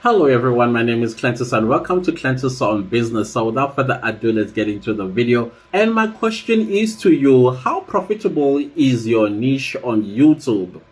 Hello everyone, my name is Clentus and welcome to Clentus on Business. So without further ado, let's get into the video. And my question is to you, how profitable is your niche on YouTube?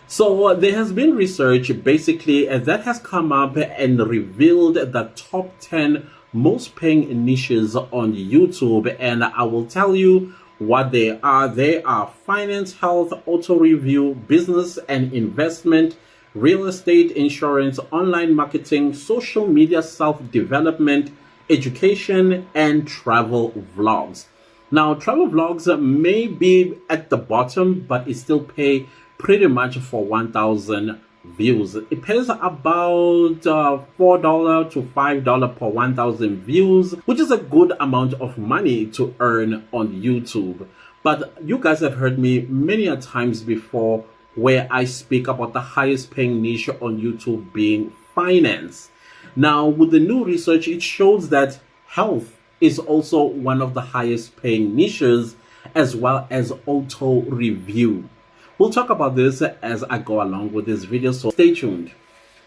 So there has been research basically that has come up and revealed the top 10 most paying niches on YouTube, and I will tell you what they are. They are finance, health, auto review, business and investment, real estate, insurance, online marketing, social media, self-development, education, and travel vlogs. Now, travel vlogs may be at the bottom, but it still pay pretty much for 1,000 views. It pays about $4 to $5 per 1,000 views, which is a good amount of money to earn on YouTube. But you guys have heard me many a times before where I speak about the highest paying niche on YouTube being finance. Now, with the new research, it shows that health is also one of the highest paying niches, as well as auto review. We'll talk about this as I go along with this video, so stay tuned.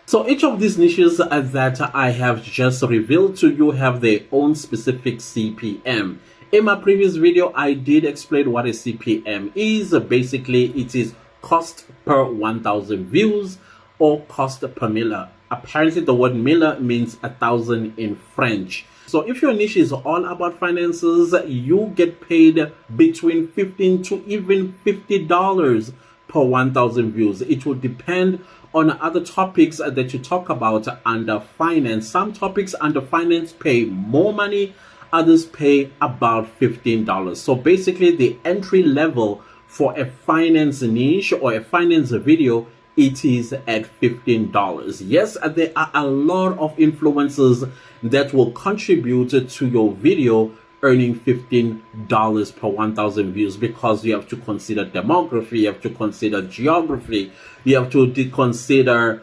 So each of these niches that I have just revealed to you have their own specific CPM. In my previous video, I did explain what a CPM is. Basically, it is cost per 1,000 views or cost per mille. Apparently the word mille means 1,000 in French. So if your niche is all about finances, you get paid between $15 to even $50 per 1,000 views. It will depend on other topics that you talk about under finance. Some topics under finance pay more money, others pay about $15. So basically the entry level for a finance niche or a finance video, it is at $15. Yes, there are a lot of influencers that will contribute to your video earning $15 per 1,000 views, because you have to consider demography, you have to consider geography, you have to consider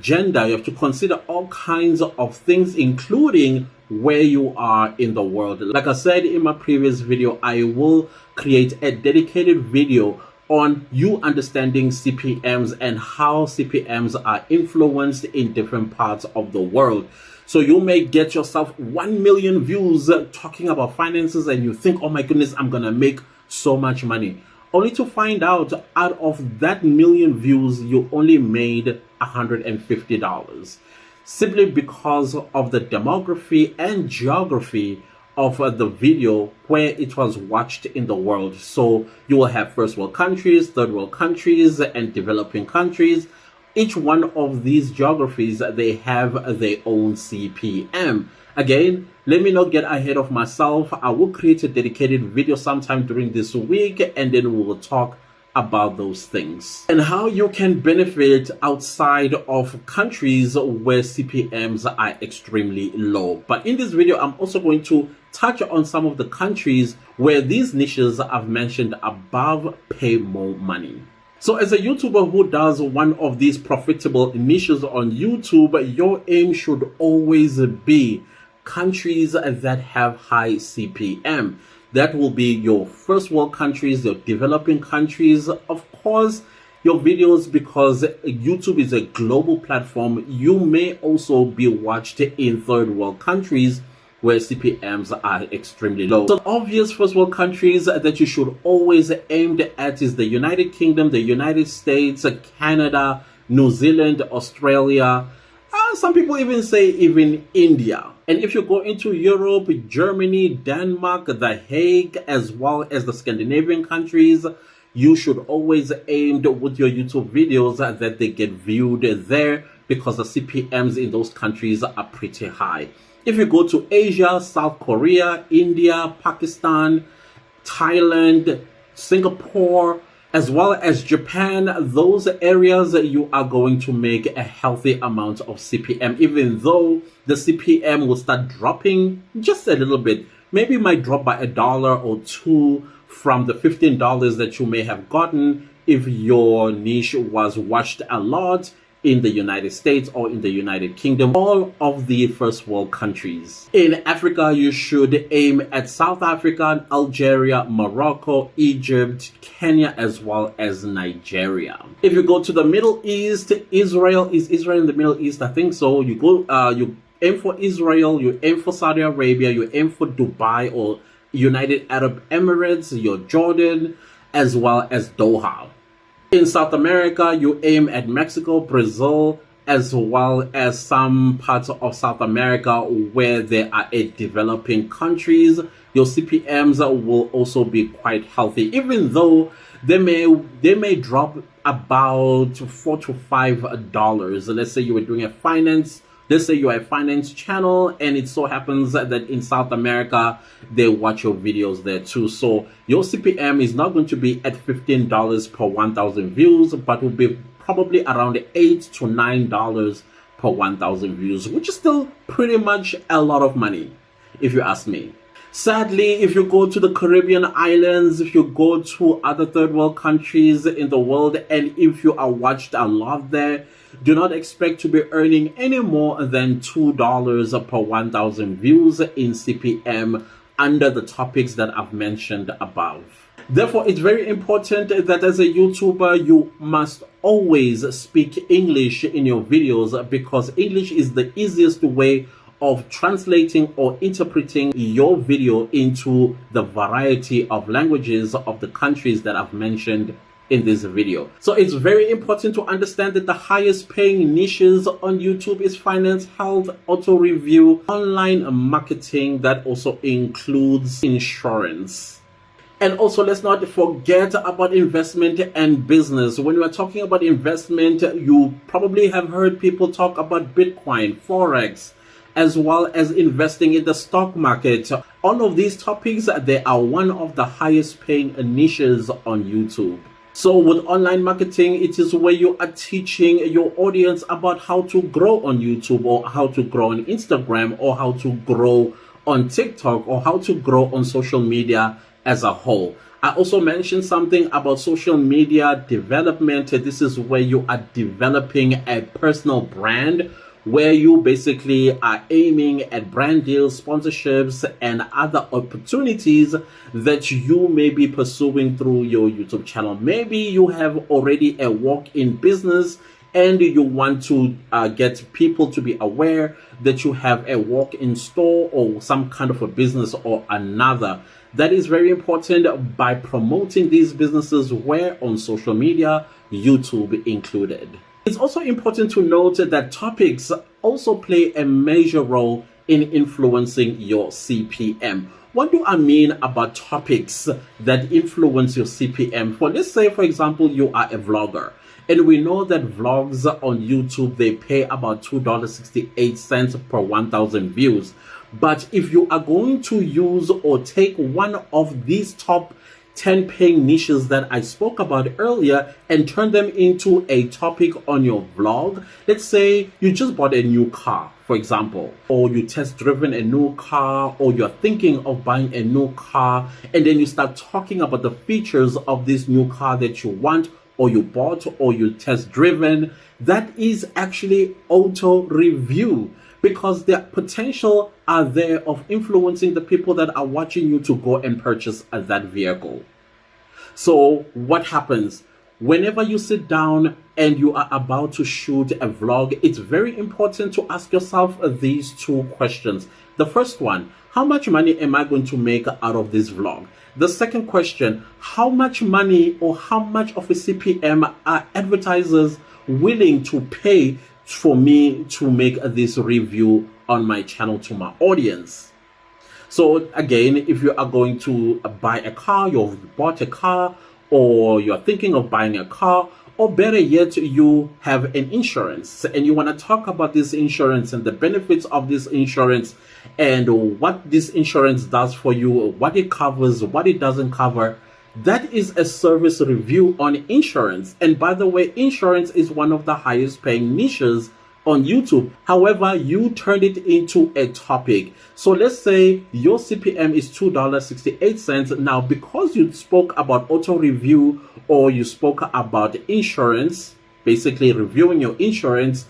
gender, you have to consider all kinds of things, including where you are in the world. Like I said in my previous video, I will create a dedicated video on you understanding CPMs and how CPMs are influenced in different parts of the world. So you may get yourself 1 million views talking about finances and you think, oh my goodness, I'm gonna make so much money, only to find out of that million views you only made $150, simply because of the demography and geography of the video where it was watched in the world. So you will have first world countries, third world countries, and developing countries. Each one of these geographies, they have their own CPM. Again, let me not get ahead of myself. I will create a dedicated video sometime during this week, and then we will talk about those things and how you can benefit outside of countries where CPMs are extremely low. But in this video, I'm also going to touch on some of the countries where these niches I've mentioned above pay more money. So as a YouTuber who does one of these profitable niches on YouTube, your aim should always be countries that have high CPM. That will be your first world countries, your developing countries, of course, your videos, because YouTube is a global platform. You may also be watched in third world countries where CPMs are extremely low. So obvious first world countries that you should always aim at is the United Kingdom, the United States, Canada, New Zealand, Australia. Some people even say even India. And if you go into Europe, Germany, Denmark, The Hague, as well as the Scandinavian countries, you should always aim with your YouTube videos that they get viewed there, because the CPMs in those countries are pretty high. If you go to Asia, South Korea, India, Pakistan, Thailand, Singapore, as well as Japan, those areas you are going to make a healthy amount of CPM, even though the CPM will start dropping just a little bit. Maybe it might drop by $1 or $2 from the $15 that you may have gotten if your niche was watched a lot in the United States or in the United Kingdom, all of the first world countries. In Africa, you should aim at South Africa, Algeria, Morocco, Egypt, Kenya, as well as Nigeria. If you go to the Middle East, Israel, is Israel in the Middle East? I think so. You go, you aim for Israel, you aim for Saudi Arabia, you aim for Dubai or United Arab Emirates, your Jordan, as well as Doha. In South America, you aim at Mexico, Brazil, as well as some parts of South America where there are developing countries. Your CPMs will also be quite healthy, even though they may drop about $4 to $5. Let's say you were doing a finance. Let's say you're a finance channel and it so happens that in South America, they watch your videos there too. So your CPM is not going to be at $15 per 1,000 views, but will be probably around $8 to $9 per 1,000 views, which is still pretty much a lot of money, if you ask me. Sadly, if you go to the Caribbean islands, if you go to other third world countries in the world, and if you are watched a lot there, do not expect to be earning any more than $2 per 1,000 views in CPM under the topics that I've mentioned above. Therefore, it's very important that as a YouTuber, you must always speak English in your videos, because English is the easiest way of translating or interpreting your video into the variety of languages of the countries that I've mentioned in this video. So it's very important to understand that the highest paying niches on YouTube is finance, health, auto review, online marketing. That also includes insurance. And also, let's not forget about investment and business. When we're talking about investment, you probably have heard people talk about Bitcoin, Forex, as well as investing in the stock market. All of these topics, they are one of the highest paying niches on YouTube. So with online marketing, it is where you are teaching your audience about how to grow on YouTube, or how to grow on Instagram, or how to grow on TikTok, or how to grow on social media as a whole. I also mentioned something about social media development. This is where you are developing a personal brand, where you basically are aiming at brand deals, sponsorships, and other opportunities that you may be pursuing through your YouTube channel. Maybe you have already a walk-in business and you want to get people to be aware that you have a walk-in store or some kind of a business or another. That is very important by promoting these businesses where on social media, YouTube included. It's also important to note that topics also play a major role in influencing your CPM. What do I mean about topics that influence your CPM? For let's say, for example, you are a vlogger, and we know that vlogs on YouTube, they pay about $2.68 per 1,000 views. But if you are going to use or take one of these top 10 paying niches that I spoke about earlier and turn them into a topic on your vlog. Let's say you just bought a new car, for example, or you test driven a new car, or you're thinking of buying a new car, and then you start talking about the features of this new car that you want, or you bought, or you test driven. That is actually auto review, because the potential are there of influencing the people that are watching you to go and purchase that vehicle. So what happens? Whenever you sit down and you are about to shoot a vlog, it's very important to ask yourself these two questions. The first one, how much money am I going to make out of this vlog? The second question, how much money or how much of a CPM are advertisers willing to pay for me to make this review on my channel to my audience? So again, if you are going to buy a car, you've bought a car, or you're thinking of buying a car, or better yet, you have an insurance and you want to talk about this insurance and the benefits of this insurance and what this insurance does for you, what it covers, what it doesn't cover. That is a service review on insurance. And by the way, insurance is one of the highest paying niches on YouTube. However, you turned it into a topic. So let's say your CPM is $2.68. Now, because you spoke about auto review or you spoke about insurance, basically reviewing your insurance,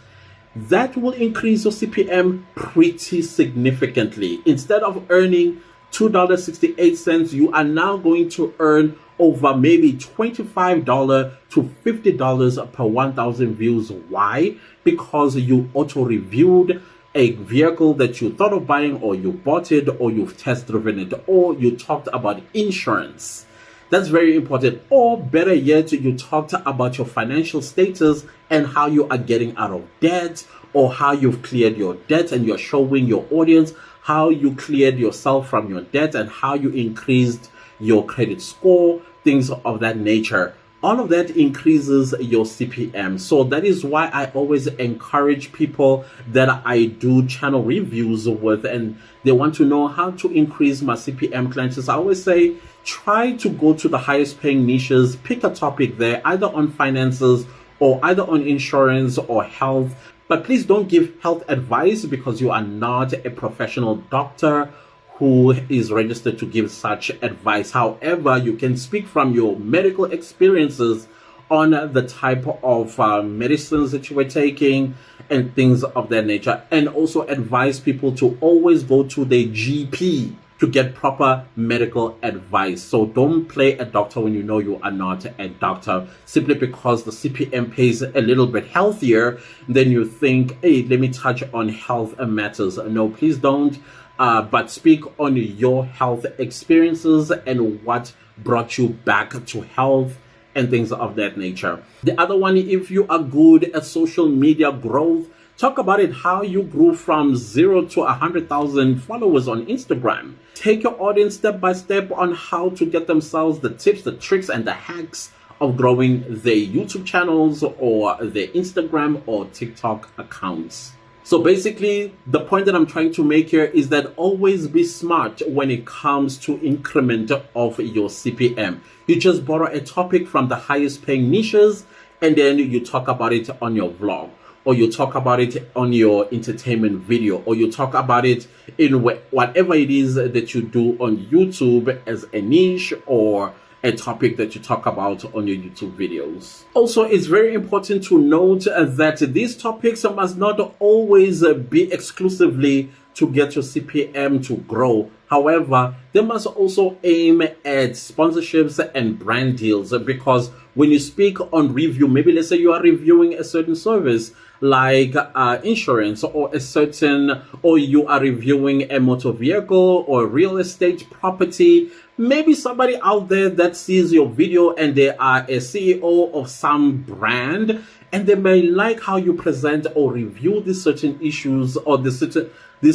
that will increase your CPM pretty significantly. Instead of earning $2.68, you are now going to earn over maybe $25 to $50 per 1,000 views. Why? Because you auto-reviewed a vehicle that you thought of buying, or you bought it, or you've test driven it, or you talked about insurance. That's very important. Or better yet, you talked about your financial status and how you are getting out of debt, or how you've cleared your debt, and you're showing your audience how you cleared yourself from your debt and how you increased your credit score, things of that nature. All of that increases your CPM. So that is why I always encourage people that I do channel reviews with, and they want to know how to increase my CPM clients. I always say, try to go to the highest paying niches, pick a topic there, either on finances or either on insurance or health. But please don't give health advice, because you are not a professional doctor who is registered to give such advice. However, you can speak from your medical experiences on the type of medicines that you were taking and things of that nature, and also advise people to always go to their GP to get proper medical advice. So don't play a doctor when you know you are not a doctor, simply because the CPM pays a little bit healthier. Then you think, hey, let me touch on health matters. No, please don't. But speak on your health experiences and what brought you back to health and things of that nature. The other one, if you are good at social media growth, talk about it, how you grew from 0 to 100,000 followers on Instagram. Take your audience step by step on how to get themselves the tips, the tricks, and the hacks of growing their YouTube channels or their Instagram or TikTok accounts. So basically, the point that I'm trying to make here is that always be smart when it comes to increment of your CPM. You just borrow a topic from the highest paying niches, and then you talk about it on your vlog, or you talk about it on your entertainment video, or you talk about it in whatever it is that you do on YouTube as a niche or a topic that you talk about on your YouTube videos. Also, it's very important to note that these topics must not always be exclusively to get your CPM to grow. However, they must also aim at sponsorships and brand deals, because when you speak on review, maybe let's say you are reviewing a certain service like insurance, or you are reviewing a motor vehicle or real estate property. Maybe somebody out there that sees your video and they are a CEO of some brand, and they may like how you present or review these certain issues or this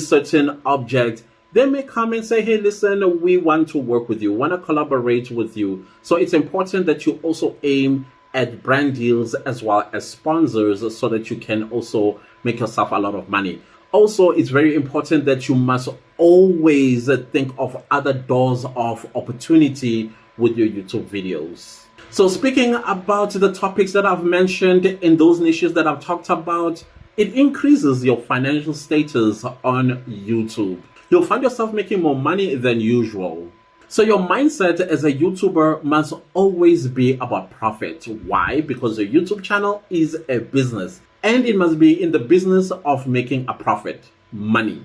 certain object. They may come and say, hey, listen, we want to work with you, want to collaborate with you. So it's important that you also aim at brand deals as well as sponsors, so that you can also make yourself a lot of money. Also, it's very important that you must always think of other doors of opportunity with your YouTube videos. So speaking about the topics that I've mentioned in those niches that I've talked about, it increases your financial status on YouTube. You'll find yourself making more money than usual. So your mindset as a YouTuber must always be about profit. Why? Because your YouTube channel is a business, and it must be in the business of making a profit, money.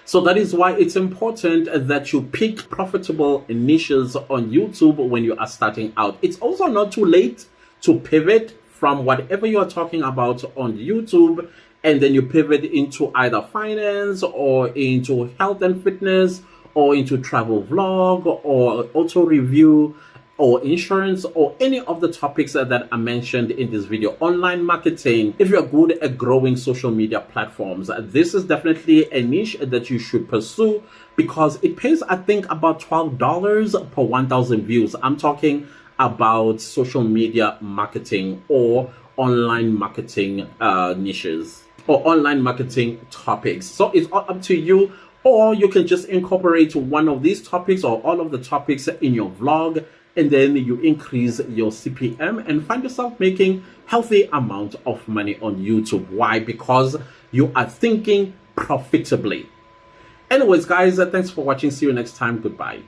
So that is why it's important that you pick profitable niches on YouTube when you are starting out. It's also not too late to pivot from whatever you are talking about on YouTube, and then you pivot into either finance or into health and fitness, or into travel vlog or auto review or insurance, or any of the topics that are mentioned in this video. Online marketing, if you're good at growing social media platforms, this is definitely a niche that you should pursue, because it pays, I think, about $12 per 1,000 views. I'm talking about social media marketing or online marketing niches or online marketing topics. So it's all up to you. Or you can just incorporate one of these topics or all of the topics in your vlog, and then you increase your CPM and find yourself making healthy amount of money on YouTube. Why? Because you are thinking profitably. Anyways, guys, thanks for watching. See you next time. Goodbye.